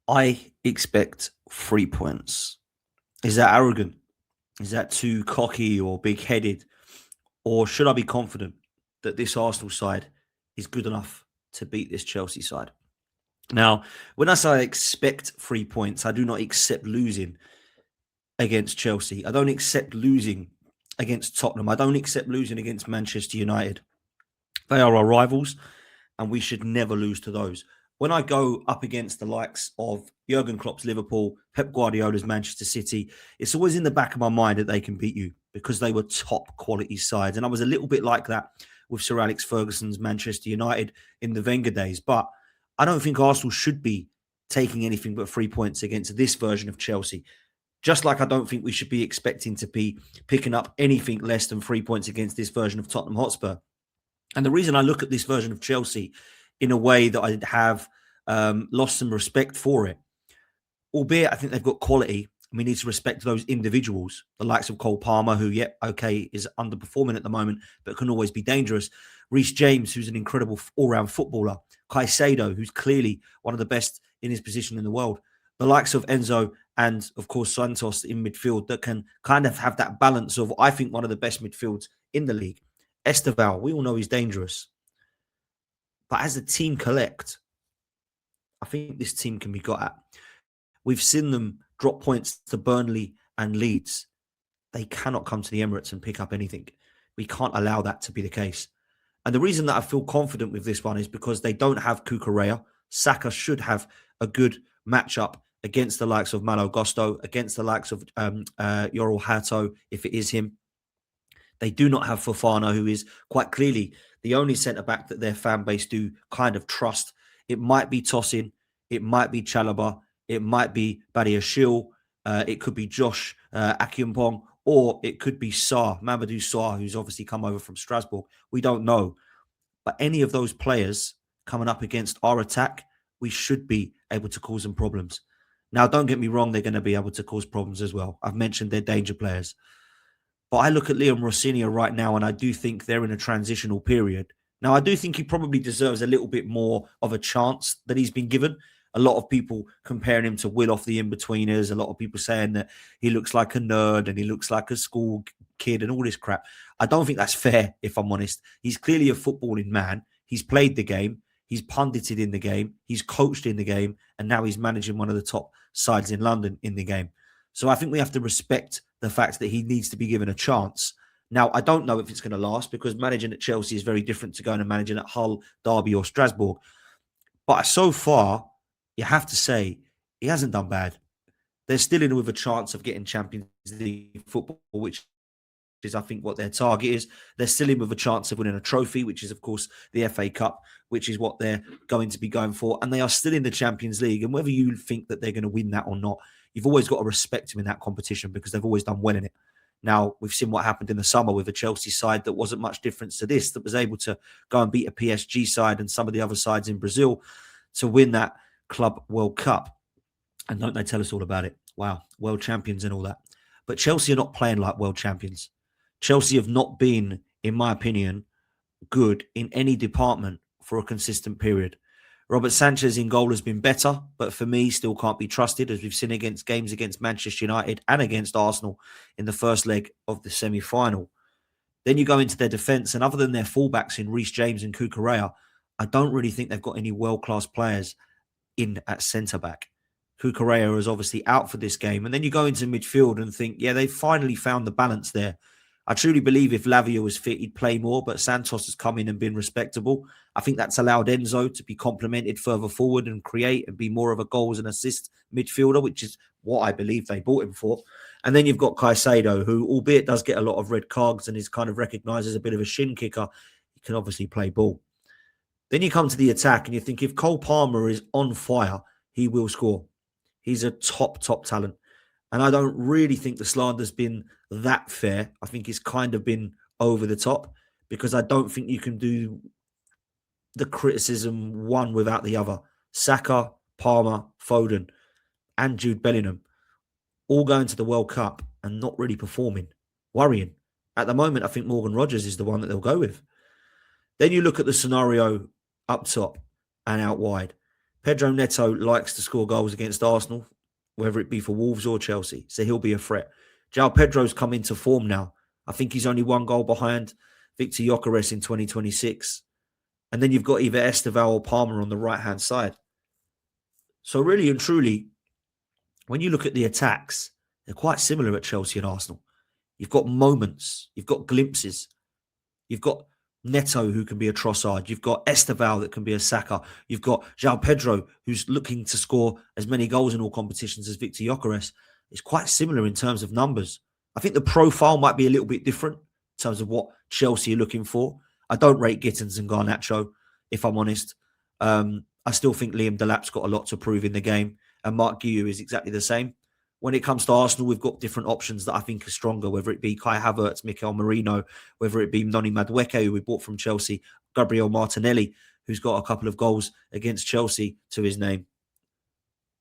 I expect 3 points. Is that arrogant? Is that too cocky or big headed? Or should I be confident that this Arsenal side is good enough to beat this Chelsea side? Now, when I say I expect 3 points, I do not accept losing against Chelsea. I don't accept losing against Tottenham. I don't accept losing against Manchester United. They are our rivals, and we should never lose to those. When I go up against the likes of Jurgen Klopp's Liverpool, Pep Guardiola's Manchester City, it's always in the back of my mind that they can beat you because they were top quality sides. And I was a little bit like that with Sir Alex Ferguson's Manchester United in the Wenger days. But I don't think Arsenal should be taking anything but 3 points against this version of Chelsea. Just like I don't think we should be expecting to be picking up anything less than 3 points against this version of Tottenham Hotspur. And the reason I look at this version of Chelsea in a way that I have lost some respect for it, albeit I think they've got quality, and we need to respect those individuals, the likes of Cole Palmer, who, is underperforming at the moment, but can always be dangerous. Reece James, who's an incredible all-round footballer. Caicedo, who's clearly one of the best in his position in the world. The likes of Enzo and, of course, Santos in midfield that can kind of have that balance of, I think, one of the best midfields in the league. Esteval, we all know he's dangerous. But as a team collect, I think this team can be got at. We've seen them drop points to Burnley and Leeds. They cannot come to the Emirates and pick up anything. We can't allow that to be the case. And the reason that I feel confident with this one is because they don't have Cucurella. Saka should have a good matchup against the likes of Malo Gusto, against the likes of Yoral Hato, if it is him. They do not have Fofana, who is quite clearly the only centre-back that their fan base do kind of trust. It might be Tosin, it might be Chalobah, it might be Badiashile, it could be Josh Akimpong, or it could be Mamadou Sarr, who's obviously come over from Strasbourg. We don't know. But any of those players coming up against our attack, we should be able to cause them problems. Now, don't get me wrong, they're going to be able to cause problems as well. I've mentioned they're danger players. But I look at Liam Rossignol right now, and I do think they're in a transitional period. Now, I do think he probably deserves a little bit more of a chance that he's been given. A lot of people comparing him to Will off the In-Betweeners. A lot of people saying that he looks like a nerd and he looks like a school kid and all this crap. I don't think that's fair, if I'm honest. He's clearly a footballing man. He's played the game. He's pundited in the game. He's coached in the game. And now he's managing one of the top sides in London in the game. So I think we have to respect the fact that he needs to be given a chance. Now, I don't know if it's going to last because managing at Chelsea is very different to going and managing at Hull, Derby or Strasbourg. But so far, you have to say, he hasn't done bad. They're still in with a chance of getting Champions League football, which is, I think, what their target is. They're still in with a chance of winning a trophy, which is, of course, the FA Cup, which is what they're going to be going for. And they are still in the Champions League. And whether you think that they're going to win that or not, you've always got to respect them in that competition because they've always done well in it. Now, we've seen what happened in the summer with a Chelsea side that wasn't much difference to this, that was able to go and beat a PSG side and some of the other sides in Brazil to win that Club World Cup. And don't they tell us all about it? Wow, world champions and all that. But Chelsea are not playing like world champions. Chelsea have not been, in my opinion, good in any department for a consistent period. Robert Sanchez in goal has been better, but for me, still can't be trusted, as we've seen against games against Manchester United and against Arsenal in the first leg of the semi-final. Then you go into their defence, and other than their fullbacks in Reece James and Cucurella, I don't really think they've got any world-class players in at centre-back. Cucurella is obviously out for this game. And then you go into midfield and think, yeah, they've finally found the balance there. I truly believe if Lavia was fit, he'd play more, but Santos has come in and been respectable. I think that's allowed Enzo to be complemented further forward and create and be more of a goals and assist midfielder, which is what I believe they bought him for. And then you've got Caicedo, who, albeit does get a lot of red cards and is kind of recognised as a bit of a shin kicker, he can obviously play ball. Then you come to the attack and you think if Cole Palmer is on fire, he will score. He's a top talent. And I don't really think the slander's been that fair. I think it's kind of been over the top because I don't think you can do the criticism one without the other. Saka, Palmer, Foden, and Jude Bellingham all going to the World Cup and not really performing. Worrying. At the moment, I think Morgan Rogers is the one that they'll go with. Then you look at the scenario up top and out wide. Pedro Neto likes to score goals against Arsenal, whether it be for Wolves or Chelsea. So he'll be a threat. João Pedro's come into form now. I think he's only one goal behind Victor Gyökeres in 2026. And then you've got either Estevao or Palmer on the right-hand side. So really and truly, when you look at the attacks, they're quite similar at Chelsea and Arsenal. You've got moments. You've got glimpses. You've got Neto, who can be a Trossard. You've got Estevao, that can be a Saka. You've got João Pedro, who's looking to score as many goals in all competitions as Victor Gyökeres. It's quite similar in terms of numbers. I think the profile might be a little bit different in terms of what Chelsea are looking for. I don't rate Gittins and Garnacho, if I'm honest. I still think Liam Delap's got a lot to prove in the game, and Mark Guiu is exactly the same. When it comes to Arsenal, we've got different options that I think are stronger, whether it be Kai Havertz, Mikel Merino, whether it be Noni Madueke, who we bought from Chelsea, Gabriel Martinelli, who's got a couple of goals against Chelsea to his name.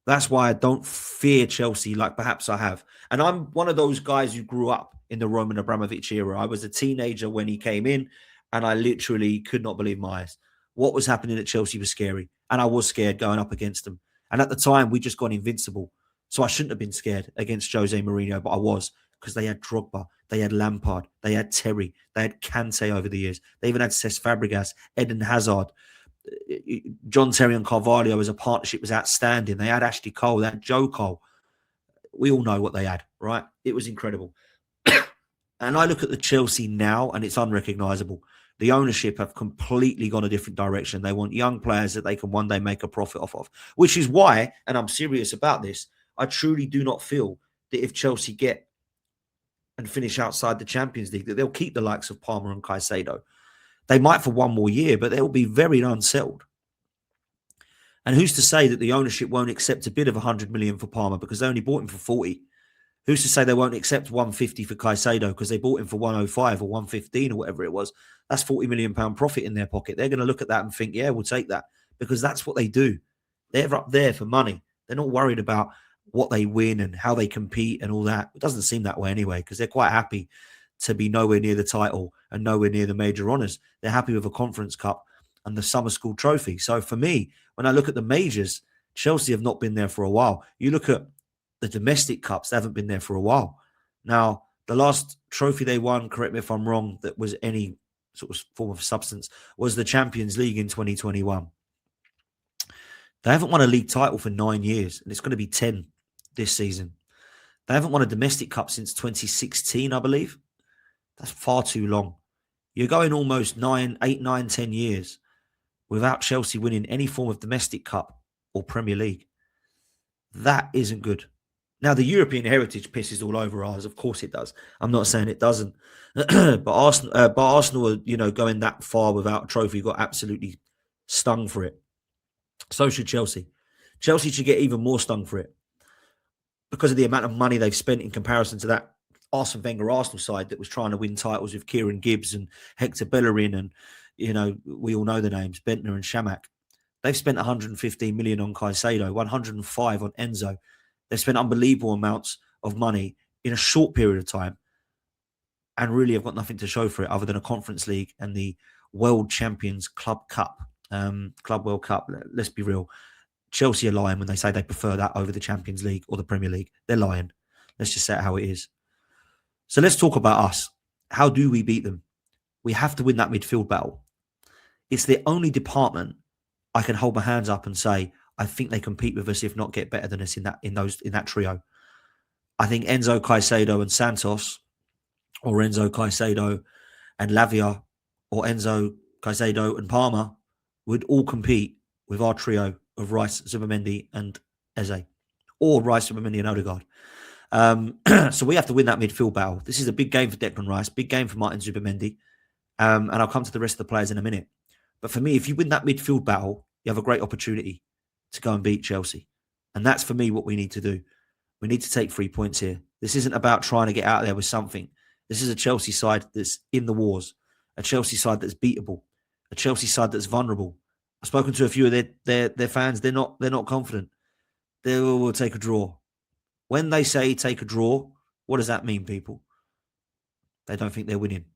That's why I don't fear Chelsea like perhaps I have. And I'm one of those guys who grew up in the Roman Abramovich era. I was a teenager when he came in, and I literally could not believe my eyes. What was happening at Chelsea was scary, and I was scared going up against them. And at the time, we just gone invincible. So I shouldn't have been scared against Jose Mourinho, but I was, because they had Drogba, they had Lampard, they had Terry, they had Kante over the years. They even had Cesc Fabregas, Eden Hazard. John Terry and Carvalho as a partnership was outstanding. They had Ashley Cole, they had Joe Cole. We all know what they had, right? It was incredible. And I look at the Chelsea now, and it's unrecognisable. The ownership have completely gone a different direction. They want young players that they can one day make a profit off of, which is why, and I'm serious about this, I truly do not feel that if Chelsea get and finish outside the Champions League, that they'll keep the likes of Palmer and Caicedo. They might for one more year, but they'll be very unsettled. And who's to say that the ownership won't accept a bid of 100 million for Palmer because they only bought him for 40? Who's to say they won't accept 150 for Caicedo because they bought him for 105 or 115 or whatever it was? That's £40 million profit in their pocket. They're going to look at that and think, yeah, we'll take that, because that's what they do. They're up there for money. They're not worried about what they win and how they compete and all that. It doesn't seem that way anyway, because they're quite happy to be nowhere near the title and nowhere near the major honours. They're happy with a Conference Cup and the Summer School Trophy. So for me, when I look at the majors, Chelsea have not been there for a while. You look at the domestic cups, they haven't been there for a while. Now, the last trophy they won, correct me if I'm wrong, that was any sort of form of substance, was the Champions League in 2021. They haven't won a league title for 9 years, and it's going to be 10 this season. They haven't won a domestic cup since 2016, I believe. That's far too long. You're going almost 8, 9, 10 years without Chelsea winning any form of domestic cup or Premier League. That isn't good. Now, the European heritage pisses all over ours. Of course it does. I'm not saying it doesn't. but Arsenal are, going that far without a trophy, got absolutely stung for it. So should Chelsea. Chelsea should get even more stung for it because of the amount of money they've spent in comparison to that Arsene Wenger Arsenal side that was trying to win titles with Kieran Gibbs and Hector Bellerin and, we all know the names, Bentner and Shamak. They've spent 115 million on Caicedo, 105 on Enzo. They've spent unbelievable amounts of money in a short period of time and really have got nothing to show for it other than a Conference League and the World Champions Club Cup, Club World Cup. Let's be real. Chelsea are lying when they say they prefer that over the Champions League or the Premier League. They're lying. Let's just say it how it is. So let's talk about us. How do we beat them? We have to win that midfield battle. It's the only department I can hold my hands up and say, I think they compete with us, if not get better than us in that trio. I think Enzo Caicedo and Santos, or Enzo Caicedo and Lavia, or Enzo Caicedo and Palmer would all compete with our trio of Rice, Zubimendi and Eze, or Rice, Zubimendi and Odegaard. So we have to win that midfield battle. This is a big game for Declan Rice, big game for Martin Zubimendi, and I'll come to the rest of the players in a minute. But for me, if you win that midfield battle, you have a great opportunity to go and beat Chelsea. And that's, for me, what we need to do. We need to take 3 points here. This isn't about trying to get out there with something. This is a Chelsea side that's in the wars, a Chelsea side that's beatable, a Chelsea side that's vulnerable. I've spoken to a few of their fans. They're not confident. They will take a draw. When they say take a draw, what does that mean, people? They don't think they're winning.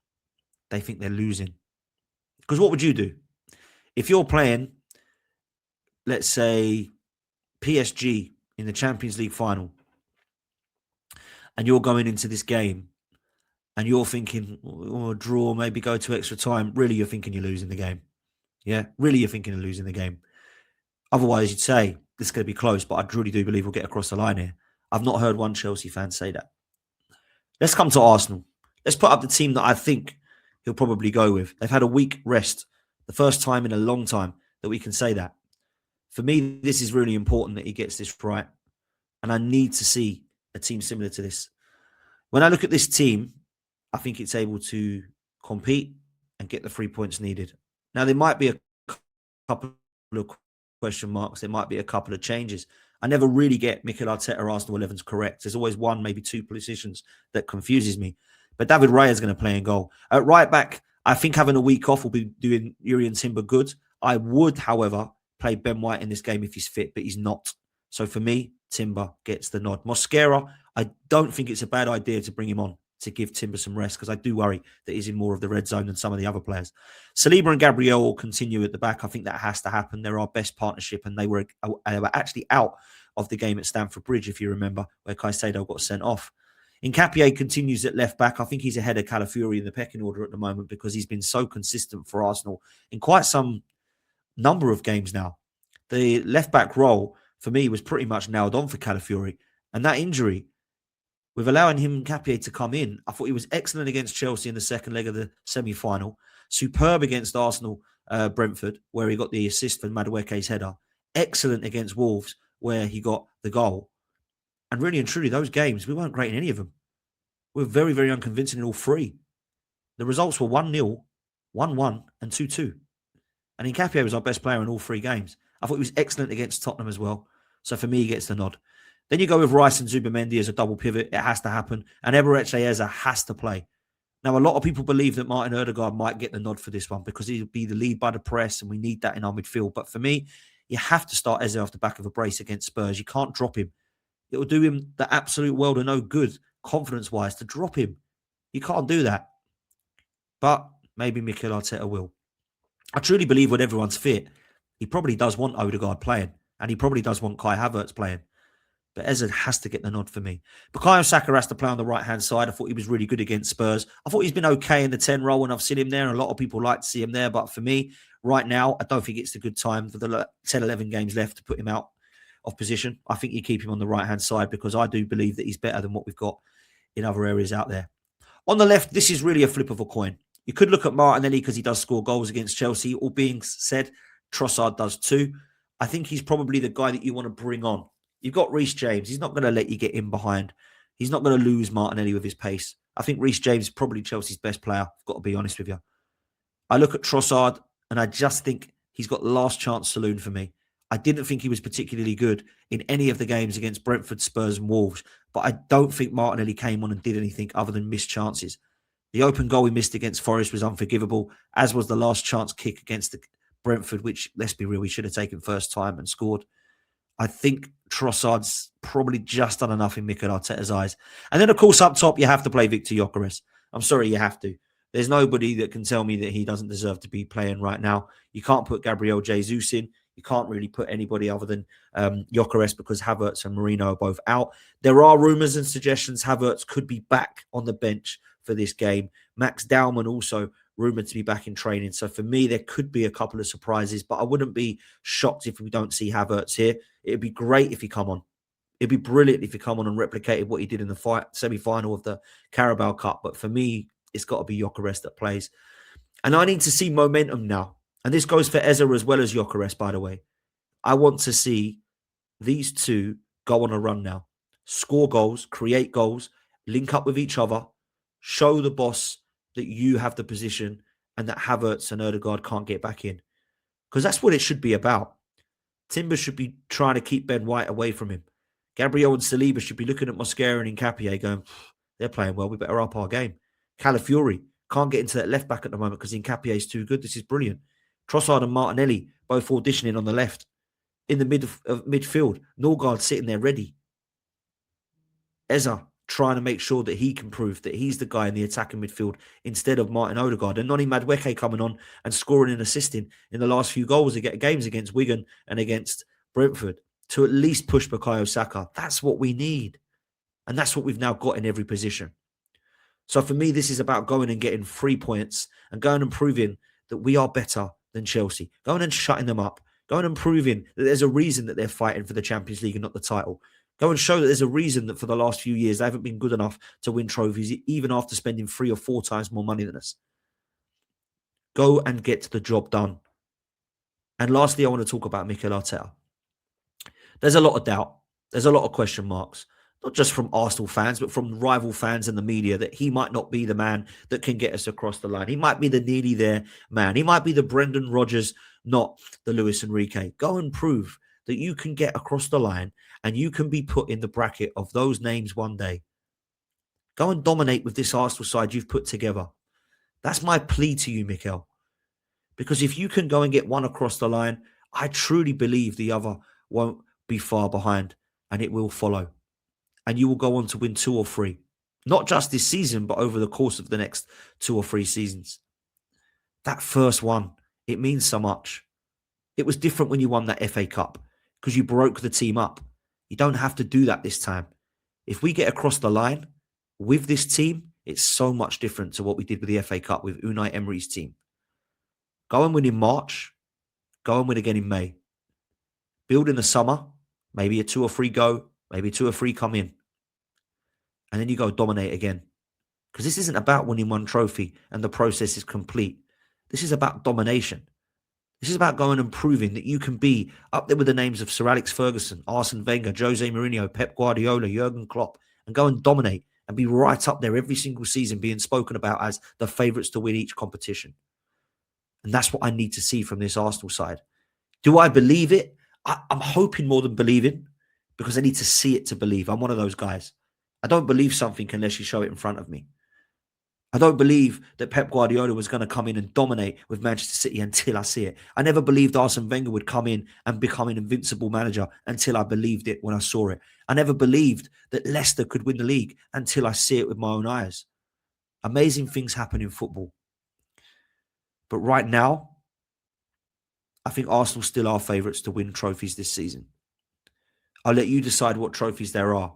They think they're losing. Because what would you do? If you're playing let's say, PSG in the Champions League final, and you're going into this game and you're thinking, oh, draw, maybe go to extra time, really you're thinking you're losing the game. Yeah, really you're thinking of losing the game. Otherwise, you'd say, this is going to be close, but I truly do believe we'll get across the line here. I've not heard one Chelsea fan say that. Let's come to Arsenal. Let's put up the team that I think he'll probably go with. They've had a week rest, the first time in a long time that we can say that. For me, this is really important that he gets this right. And I need to see a team similar to this. When I look at this team, I think it's able to compete and get the 3 points needed. Now, there might be a couple of question marks. There might be a couple of changes. I never really get Mikel Arteta Arsenal 11s correct. There's always one, maybe two positions that confuses me. But David Raya is going to play in goal. At right back, I think having a week off will be doing Yuri and Timber good. I would, however, play Ben White in this game if he's fit, but he's not. So for me, Timber gets the nod. Mosquera, I don't think it's a bad idea to bring him on to give Timber some rest, because I do worry that he's in more of the red zone than some of the other players. Saliba and Gabriel will continue at the back. I think that has to happen. They're our best partnership, and they were actually out of the game at Stamford Bridge, if you remember, where Caicedo got sent off. Nketiah continues at left back. I think he's ahead of Calafiori in the pecking order at the moment because he's been so consistent for Arsenal in quite some number of games now. The left back role for me was pretty much nailed on for Calafiori, and that injury, with allowing him Nketiah to come in, I thought he was excellent against Chelsea in the second leg of the semi-final. Superb against Arsenal, Brentford, where he got the assist for Madueke's header. Excellent against Wolves, where he got the goal. And really and truly, those games, we weren't great in any of them. We were very, very unconvincing in all three. The results were 1-0, 1-1, and 2-2. And Nketiah was our best player in all three games. I thought he was excellent against Tottenham as well. So for me, he gets the nod. Then you go with Rice and Zubimendi as a double pivot. It has to happen. And Eberechi Eze has to play. Now, a lot of people believe that Martin Odegaard might get the nod for this one because he'll be the lead by the press, and we need that in our midfield. But for me, you have to start Eze off the back of a brace against Spurs. You can't drop him. It will do him the absolute world of no good, confidence-wise, to drop him. You can't do that. But maybe Mikel Arteta will. I truly believe when everyone's fit, he probably does want Odegaard playing, and he probably does want Kai Havertz playing. But Eze has to get the nod for me. Bukayo Saka has to play on the right-hand side. I thought he was really good against Spurs. I thought he's been okay in the 10 role when I've seen him there. A lot of people like to see him there. But for me, right now, I don't think it's a good time for the 10, 11 games left to put him out of position. I think you keep him on the right-hand side because I do believe that he's better than what we've got in other areas out there. On the left, this is really a flip of a coin. You could look at Martinelli because he does score goals against Chelsea. All being said, Trossard does too. I think he's probably the guy that you want to bring on. You've got Reece James. He's not going to let you get in behind. He's not going to lose Martinelli with his pace. I think Reece James is probably Chelsea's best player. I've got to be honest with you. I look at Trossard and I just think he's got last chance saloon for me. I didn't think he was particularly good in any of the games against Brentford, Spurs and Wolves, but I don't think Martinelli came on and did anything other than miss chances. The open goal he missed against Forest was unforgivable, as was the last chance kick against Brentford, which, let's be real, we should have taken first time and scored. I think Trossard's probably just done enough in Mikel Arteta's eyes. And then, of course, up top, you have to play Victor Gyökeres. I'm sorry, you have to. There's nobody that can tell me that he doesn't deserve to be playing right now. You can't put Gabriel Jesus in. You can't really put anybody other than Gyökeres because Havertz and Marino are both out. There are rumours and suggestions Havertz could be back on the bench for this game. Max Dowman also rumoured to be back in training. So for me, there could be a couple of surprises, but I wouldn't be shocked if we don't see Havertz here. It'd be great if he come on. It'd be brilliant if he come on and replicated what he did in the semi-final of the Carabao Cup. But for me, it's got to be Gyökeres that plays. And I need to see momentum now. And this goes for Eze as well as Gyökeres, by the way. I want to see these two go on a run now. Score goals, create goals, link up with each other, show the boss that you have the position and that Havertz and Odegaard can't get back in. Because that's what it should be about. Timber should be trying to keep Ben White away from him. Gabriel and Saliba should be looking at Mosquera and Nketiah going, they're playing well, we better up our game. Calafiori can't get into that left back at the moment because Nketiah is too good. This is brilliant. Trossard and Martinelli both auditioning on the left. In the midfield, Norgard sitting there ready. Eze, trying to make sure that he can prove that he's the guy in the attacking midfield instead of Martin Odegaard. And Noni Madueke coming on and scoring and assisting in the last few games against Wigan and against Brentford to at least push Bukayo Saka. That's what we need. And that's what we've now got in every position. So for me, this is about going and getting 3 points and going and proving that we are better than Chelsea. Going and shutting them up. Going and proving that there's a reason that they're fighting for the Champions League and not the title. Go and show that there's a reason that for the last few years they haven't been good enough to win trophies, even after spending 3 or 4 times more money than us. Go and get the job done. And lastly, I want to talk about Mikel Arteta. There's a lot of doubt. There's a lot of question marks. Not just from Arsenal fans, but from rival fans and the media, that he might not be the man that can get us across the line. He might be the nearly there man. He might be the Brendan Rodgers, not the Luis Enrique. Go and prove that you can get across the line and you can be put in the bracket of those names one day. Go and dominate with this Arsenal side you've put together. That's my plea to you, Mikel. Because if you can go and get one across the line, I truly believe the other won't be far behind and it will follow. And you will go on to win 2 or 3. Not just this season, but over the course of the next 2 or 3 seasons. That first one, it means so much. It was different when you won that FA Cup because you broke the team up. You don't have to do that this time. If we get across the line with this team, it's so much different to what we did with the FA Cup with Unai Emery's team. Go and win in March. Go and win again in May. Build in the summer. Maybe a 2 or 3 go. Maybe 2 or 3 come in. And then you go dominate again. Because this isn't about winning one trophy and the process is complete. This is about domination. This is about going and proving that you can be up there with the names of Sir Alex Ferguson, Arsene Wenger, Jose Mourinho, Pep Guardiola, Jurgen Klopp, and go and dominate and be right up there every single season being spoken about as the favourites to win each competition. And that's what I need to see from this Arsenal side. Do I believe it? I'm hoping more than believing, because I need to see it to believe. I'm one of those guys. I don't believe something unless you show it in front of me. I don't believe that Pep Guardiola was going to come in and dominate with Manchester City until I see it. I never believed Arsene Wenger would come in and become an invincible manager until I believed it when I saw it. I never believed that Leicester could win the league until I see it with my own eyes. Amazing things happen in football. But right now, I think Arsenal still are favourites to win trophies this season. I'll let you decide what trophies there are.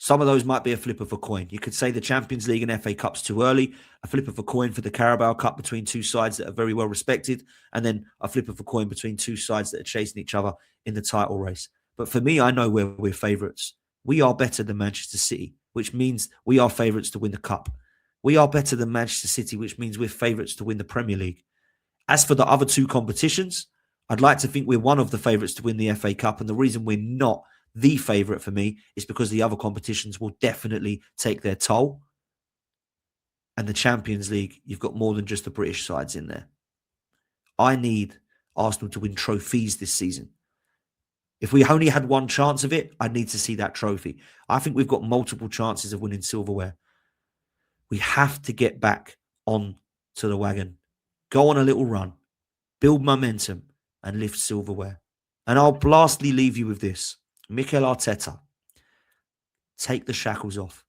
Some of those might be a flip of a coin. You could say the Champions League and FA Cup's too early, a flip of a coin for the Carabao Cup between 2 sides that are very well respected, and then a flip of a coin between 2 sides that are chasing each other in the title race. But for me, I know we're favourites. We are better than Manchester City, which means we are favourites to win the Cup. We are better than Manchester City, which means we're favourites to win the Premier League. As for the other 2 competitions, I'd like to think we're one of the favourites to win the FA Cup, and the reason we're not the favourite for me is because the other competitions will definitely take their toll. And the Champions League, you've got more than just the British sides in there. I need Arsenal to win trophies this season. If we only had one chance of it, I'd need to see that trophy. I think we've got multiple chances of winning silverware. We have to get back on to the wagon. Go on a little run. Build momentum and lift silverware. And I'll lastly leave you with this. Mikel Arteta, take the shackles off,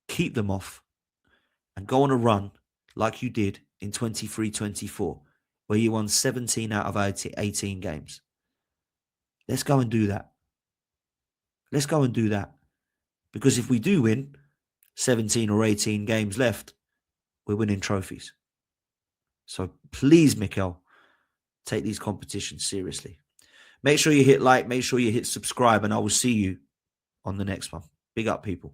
keep them off, and go on a run like you did in 23-24, where you won 17 out of 18 games. Let's go and do that. Let's go and do that. Because if we do win 17 or 18 games left, we're winning trophies. So please, Mikel, take these competitions seriously. Make sure you hit like, make sure you hit subscribe, and I will see you on the next one. Big up, people.